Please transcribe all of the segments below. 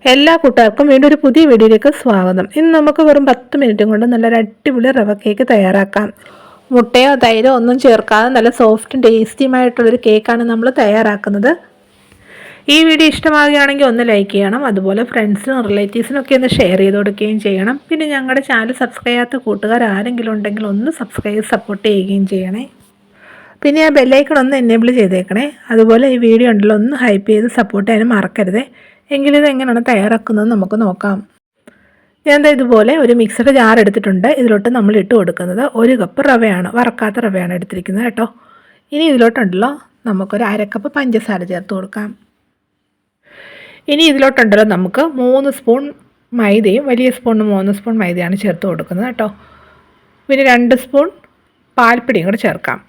എല്ലാ കൂട്ടുകാർക്കും വീണ്ടും ഒരു പുതിയ വീഡിയോയിലേക്ക് സ്വാഗതം. ഇന്ന് നമുക്ക് വെറും 10 മിനിറ്റും കൊണ്ട് നല്ലൊരു അടിപൊളി റവ കേക്ക് തയ്യാറാക്കാം. മുട്ടയോ തൈരോ ഒന്നും ചേർക്കാതെ നല്ല സോഫ്റ്റും ടേസ്റ്റിയുമായിട്ടുള്ളൊരു കേക്കാണ് നമ്മൾ തയ്യാറാക്കുന്നത്. ഈ വീഡിയോ ഇഷ്ടമാവുകയാണെങ്കിൽ ഒന്ന് ലൈക്ക് ചെയ്യണം. അതുപോലെ ഫ്രണ്ട്സിനും റിലേറ്റീവ്സിനും ഒക്കെ ഒന്ന് ഷെയർ ചെയ്ത് കൊടുക്കുകയും ചെയ്യണം. പിന്നെ ഞങ്ങളുടെ ചാനൽ സബ്സ്ക്രൈബ് ചെയ്യാത്ത കൂട്ടുകാർ ആരെങ്കിലും ഉണ്ടെങ്കിൽ ഒന്ന് സബ്സ്ക്രൈബ് സപ്പോർട്ട് ചെയ്യുകയും ചെയ്യണേ. പിന്നെ ആ ബെല്ലൈക്കൺ ഒന്ന് എനേബിൾ ചെയ്തേക്കണേ. അതുപോലെ ഈ വീഡിയോ ഉണ്ടല്ലോ ഒന്ന് ഹൈപ്പ് ചെയ്ത് സപ്പോർട്ട് ചെയ്യാനും മറക്കരുതേ. എങ്കിലിത് എങ്ങനെയാണ് തയ്യാറാക്കുന്നത് നമുക്ക് നോക്കാം. ഞാൻ ഇതുപോലെ ഒരു മിക്സഡ് ജാർ എടുത്തിട്ടുണ്ട്. ഇതിലോട്ട് നമ്മൾ ഇട്ട് കൊടുക്കുന്നത് 1 കപ്പ് റവയാണ്, വറക്കാത്ത റവയാണ് എടുത്തിരിക്കുന്നത് കേട്ടോ. ഇനി ഇതിലോട്ടുണ്ടല്ലോ നമുക്കൊരു 1/2 കപ്പ് പഞ്ചസാര ചേർത്ത് കൊടുക്കാം. ഇനി ഇതിലോട്ടുണ്ടല്ലോ നമുക്ക് 3 സ്പൂൺ മൈദയും, വലിയ സ്പൂണിന് 3 സ്പൂൺ മൈദയാണ് ചേർത്ത് കൊടുക്കുന്നത് കേട്ടോ. പിന്നെ 2 സ്പൂൺ പാൽപ്പൊടിയും കൂടെ ചേർക്കാം.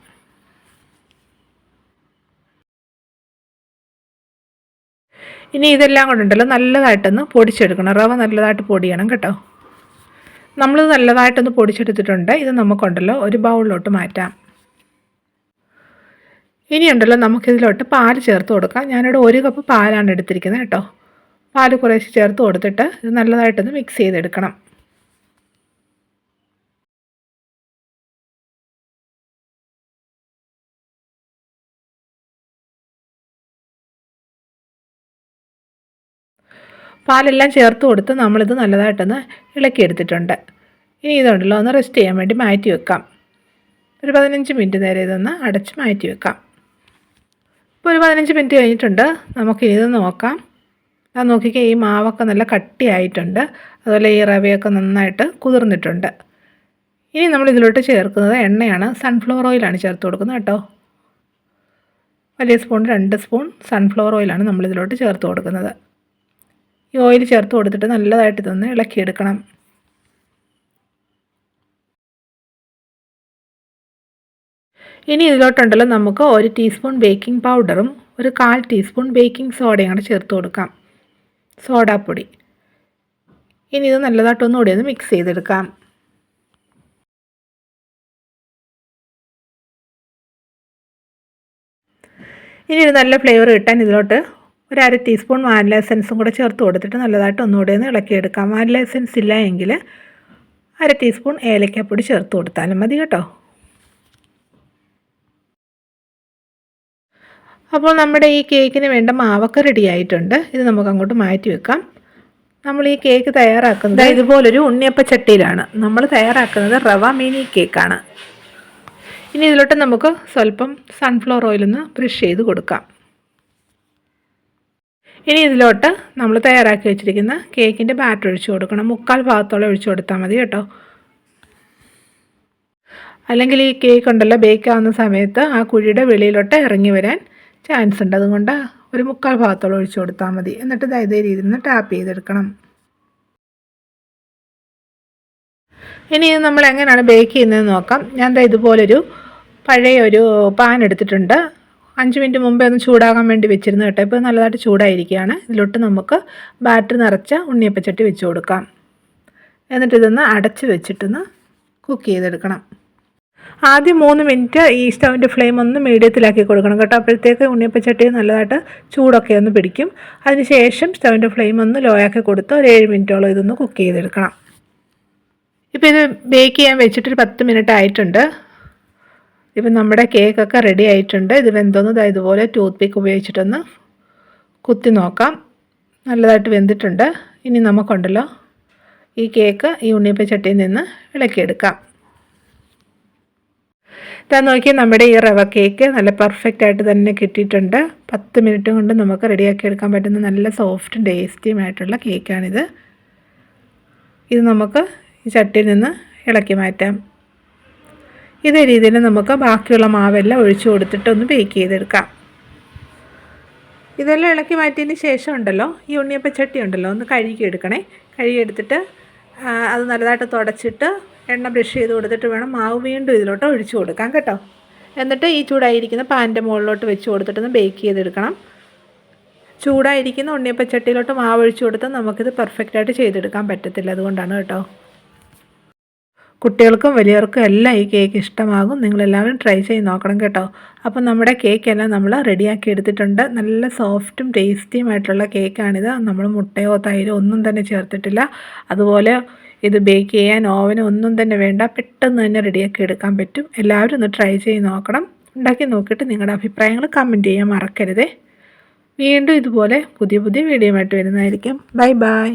ഇനി ഇതെല്ലാം കൊണ്ടുണ്ടല്ലോ നല്ലതായിട്ടൊന്ന് പൊടിച്ചെടുക്കണം. റവ നല്ലതായിട്ട് പൊടിയണം കേട്ടോ. നമ്മളിത് നല്ലതായിട്ടൊന്ന് പൊടിച്ചെടുത്തിട്ടുണ്ട്. ഇത് നമുക്കുണ്ടല്ലോ ഒരു ബൗളിലോട്ട് മാറ്റാം. ഇനിയുണ്ടല്ലോ നമുക്കിതിലോട്ട് പാൽ ചേർത്ത് കൊടുക്കാം. ഞാനിവിടെ 1 കപ്പ് പാലാണ് എടുത്തിരിക്കുന്നത് കേട്ടോ. പാൽ കുറേശ്ശെ ചേർത്ത് കൊടുത്തിട്ട് ഇത് നല്ലതായിട്ടൊന്ന് മിക്സ് ചെയ്തെടുക്കണം. പാലെല്ലാം ചേർത്ത് കൊടുത്ത് നമ്മളിത് നല്ലതായിട്ടൊന്ന് ഇളക്കിയെടുത്തിട്ടുണ്ട്. ഇനി ഇതുണ്ടല്ലോ ഒന്ന് റെസ്റ്റ് ചെയ്യാൻ വേണ്ടി മാറ്റി വെക്കാം. ഒരു 15 മിനിറ്റ് നേരം ഇതൊന്ന് അടച്ച് മാറ്റി വെക്കാം. ഇപ്പോൾ ഒരു 15 മിനിറ്റ് കഴിഞ്ഞിട്ടുണ്ട്. നമുക്കിനി ഇത് നോക്കാം. അത് നോക്കിക്കേ, ഈ മാവൊക്കെ നല്ല കട്ടിയായിട്ടുണ്ട്. അതുപോലെ ഈ റവയൊക്കെ നന്നായിട്ട് കുതിർന്നിട്ടുണ്ട്. ഇനി നമ്മൾ ഇതിലോട്ട് ചേർക്കുന്നത് എണ്ണയാണ്. സൺഫ്ലവർ ഓയിലാണ് ചേർത്ത് കൊടുക്കുന്നത് കേട്ടോ. വലിയ സ്പൂൺ 2 സ്പൂൺ സൺഫ്ലവർ ഓയിലാണ് നമ്മളിതിലോട്ട് ചേർത്ത് കൊടുക്കുന്നത്. ഈ ഓയിൽ ചേർത്ത് കൊടുത്തിട്ട് നല്ലതായിട്ട് ഇതൊന്ന് ഇളക്കിയെടുക്കണം. ഇനി ഇതിലോട്ടുണ്ടല്ലോ നമുക്ക് 1 ടീസ്പൂൺ ബേക്കിംഗ് പൗഡറും 1/4 ടീസ്പൂൺ ബേക്കിംഗ് സോഡയും കൂടെ ചേർത്ത് കൊടുക്കാം, സോഡാപ്പൊടി. ഇനി ഇത് നല്ലതായിട്ടൊന്നും കൂടി ഒന്ന് മിക്സ് ചെയ്തെടുക്കാം. ഇനി ഒരു നല്ല ഫ്ലേവർ കിട്ടാൻ ഇതിലോട്ട് 1/2 ടീസ്പൂൺ വാനില എസൻസും കൂടെ ചേർത്ത് കൊടുത്തിട്ട് നല്ലതായിട്ട് ഒന്നുകൂടി ഒന്ന് ഇളക്കിയെടുക്കാം. വാനില എസൻസ് ഇല്ല എങ്കിൽ 1/2 ടീസ്പൂൺ ഏലക്കാപ്പൊടി ചേർത്ത് കൊടുത്താലും മതി കേട്ടോ. അപ്പോൾ നമ്മുടെ ഈ കേക്കിന് വേണ്ട മാവൊക്കെ റെഡി ആയിട്ടുണ്ട്. ഇത് നമുക്ക് അങ്ങോട്ട് മാറ്റി വെക്കാം. നമ്മൾ ഈ കേക്ക് തയ്യാറാക്കുന്നത് ഇതുപോലൊരു ഉണ്ണിയപ്പച്ചട്ടിയിലാണ്. നമ്മൾ തയ്യാറാക്കുന്നത് റവ മിനി കേക്കാണ്. ഇനി ഇതിലോട്ട് നമുക്ക് സ്വല്പം സൺഫ്ലവർ ഓയിലൊന്ന് ബ്രഷ് ചെയ്ത് കൊടുക്കാം. ഇനി ഇതിലോട്ട് നമ്മൾ തയ്യാറാക്കി വെച്ചിരിക്കുന്ന കേക്കിൻ്റെ ബാറ്റർ ഒഴിച്ചു കൊടുക്കണം. 3/4 ഭാഗത്തോളം ഒഴിച്ചു കൊടുത്താൽ മതി കേട്ടോ. അല്ലെങ്കിൽ ഈ കേക്ക് ഉണ്ടല്ലോ ബേക്ക് ആവുന്ന സമയത്ത് ആ കുഴിയുടെ വെളിയിലോട്ട് ഇറങ്ങി വരാൻ ചാൻസ് ഉണ്ട്. അതുകൊണ്ട് ഒരു 3/4 ഭാഗത്തോളം ഒഴിച്ചു കൊടുത്താൽ മതി. എന്നിട്ട് ഇതേ രീതിയിൽ നിന്ന് ടാപ്പ് ചെയ്തെടുക്കണം. ഇനി നമ്മൾ എങ്ങനെയാണ് ബേക്ക് ചെയ്യുന്നതെന്ന് നോക്കാം. ഞാൻ ഇതുപോലൊരു പഴയ ഒരു പാൻ എടുത്തിട്ടുണ്ട്. 5 മിനിറ്റ് മുമ്പേ ഒന്ന് ചൂടാകാൻ വേണ്ടി വെച്ചിരുന്നു കേട്ടോ. ഇപ്പോൾ നല്ലതായിട്ട് ചൂടായിരിക്കുകയാണ്. ഇതിലോട്ട് നമുക്ക് ബാറ്റർ നിറച്ച ഉണ്ണിയപ്പച്ചട്ടി വെച്ച് കൊടുക്കാം. എന്നിട്ട് ഇതൊന്ന് അടച്ച് വെച്ചിട്ടൊന്ന് കുക്ക് ചെയ്തെടുക്കണം. ആദ്യം 3 മിനിറ്റ് ഈ സ്റ്റൗവിൻ്റെ ഫ്ലെയിം ഒന്ന് മീഡിയത്തിലാക്കി കൊടുക്കണം കേട്ടോ. അപ്പോഴത്തേക്ക് ഉണ്ണിയപ്പച്ചട്ടി നല്ലതായിട്ട് ചൂടൊക്കെ ഒന്ന് പിടിക്കും. അതിനുശേഷം സ്റ്റൗവിൻ്റെ ഫ്ലെയിം ഒന്ന് ലോ ആക്കി കൊടുത്ത് ഒരു 7 മിനിറ്റോളം ഇതൊന്ന് കുക്ക് ചെയ്തെടുക്കണം. ഇപ്പോൾ ഇത് ബേക്ക് ചെയ്യാൻ വെച്ചിട്ടൊരു 10 മിനിറ്റ് ആയിട്ടുണ്ട്. ഇപ്പം നമ്മുടെ കേക്കൊക്കെ റെഡി ആയിട്ടുണ്ട്. ഇത് വെന്തോന്ന് ഇതുപോലെ ടൂത്ത് പിക്ക് ഉപയോഗിച്ചിട്ടൊന്ന് കുത്തി നോക്കാം. നല്ലതായിട്ട് വെന്തിട്ടുണ്ട്. ഇനി നമുക്കുണ്ടല്ലോ ഈ കേക്ക് ഈ ഉണ്ണിയപ്പച്ചട്ടിയിൽ നിന്ന് ഇളക്കിയെടുക്കാം. ഇതാ നോക്കി, നമ്മുടെ ഈ റവ കേക്ക് നല്ല പെർഫെക്റ്റ് ആയിട്ട് തന്നെ കിട്ടിയിട്ടുണ്ട്. 10 മിനിറ്റ് കൊണ്ട് നമുക്ക് റെഡിയാക്കി എടുക്കാൻ പറ്റുന്ന നല്ല സോഫ്റ്റും ടേസ്റ്റിയുമായിട്ടുള്ള കേക്കാണിത്. ഇത് നമുക്ക് ഈ ചട്ടിയിൽ നിന്ന് ഇളക്കി മാറ്റാം. ഇതേ രീതിയിൽ നമുക്ക് ബാക്കിയുള്ള മാവെല്ലാം ഒഴിച്ചു കൊടുത്തിട്ട് ഒന്ന് ബേക്ക് ചെയ്തെടുക്കാം. ഇതെല്ലാം ഇളക്കി മാറ്റിയതിന് ശേഷം ഉണ്ടല്ലോ ഈ ഉണ്ണിയപ്പച്ചട്ടി ഉണ്ടല്ലോ ഒന്ന് കഴുകിയെടുക്കണേ. കഴുകിയെടുത്തിട്ട് അത് നല്ലതായിട്ട് തുടച്ചിട്ട് എണ്ണ ബ്രഷ് ചെയ്ത് കൊടുത്തിട്ട് വേണം മാവ് വീണ്ടും ഇതിലോട്ട് ഒഴിച്ചു കൊടുക്കാം കേട്ടോ. എന്നിട്ട് ഈ ചൂടായിരിക്കുന്ന പാനിൻ്റെ മുകളിലോട്ട് വെച്ച് കൊടുത്തിട്ടൊന്ന് ബേക്ക് ചെയ്തെടുക്കണം. ചൂടായിരിക്കുന്ന ഉണ്ണിയപ്പച്ചട്ടിയിലോട്ട് മാവ് ഒഴിച്ചു കൊടുത്താൽ നമുക്കിത് പെർഫെക്റ്റായിട്ട് ചെയ്തെടുക്കാൻ പറ്റത്തില്ല. അതുകൊണ്ടാണ് കേട്ടോ. കുട്ടികൾക്കും വലിയവർക്കും എല്ലാം ഈ കേക്ക് ഇഷ്ടമാകും. നിങ്ങളെല്ലാവരും ട്രൈ ചെയ്ത് നോക്കണം കേട്ടോ. അപ്പം നമ്മുടെ കേക്കെല്ലാം നമ്മൾ റെഡിയാക്കി എടുത്തിട്ടുണ്ട്. നല്ല സോഫ്റ്റും ടേസ്റ്റിയുമായിട്ടുള്ള കേക്കാണിത്. നമ്മൾ മുട്ടയോ തൈരോ ഒന്നും തന്നെ ചേർത്തിട്ടില്ല. അതുപോലെ ഇത് ബേക്ക് ചെയ്യാൻ ഓവനോ ഒന്നും തന്നെ വേണ്ട, പെട്ടെന്ന് തന്നെ റെഡിയാക്കി എടുക്കാൻ പറ്റും. എല്ലാവരും ഒന്ന് ട്രൈ ചെയ്ത് നോക്കണം. ഉണ്ടാക്കി നോക്കിയിട്ട് നിങ്ങളുടെ അഭിപ്രായങ്ങൾ കമൻറ്റ് ചെയ്യാൻ മറക്കരുതേ. വീണ്ടും ഇതുപോലെ പുതിയ വീഡിയോ ആയിട്ട് വരുന്നതായിരിക്കും. Bye bye.